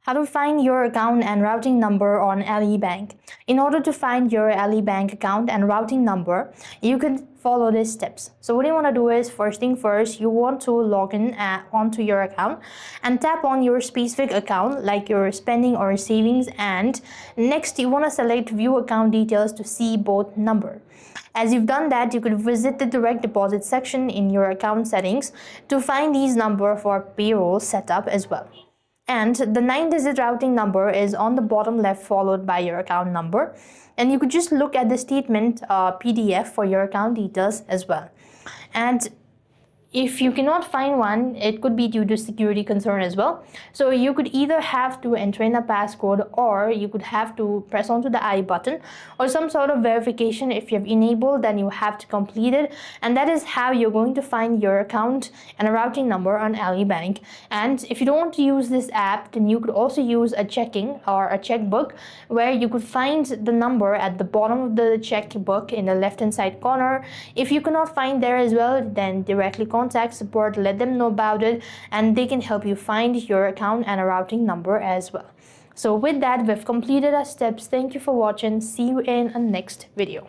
How to find your account and routing number on Alior Bank. In order to find your Alior Bank account and routing number, you can follow these steps. So what you want to do is, first thing first, you want to log in onto your account and tap on your specific account like your spending or savings, and next you want to select view account details to see both number. As you've done that, you could visit the direct deposit section in your account settings to find these number for payroll setup as well. And the 9-digit routing number is on the bottom left, followed by your account number. And you could just look at the statement PDF for your account details as well. And if you cannot find one, it could be due to security concern as well. So you could either have to enter in a passcode, or you could have to press onto the I button, or some sort of verification. If you have enabled, then you have to complete it. And that is how you're going to find your account and a routing number on Alior Bank. And if you don't want to use this app, then you could also use a checking or a checkbook, where you could find the number at the bottom of the checkbook in the left hand side corner. If you cannot find there as well, then directly contact support, let them know about it, and they can help you find your account and a routing number as well. So with that, we've completed our steps. Thank you for watching. See you in a next video.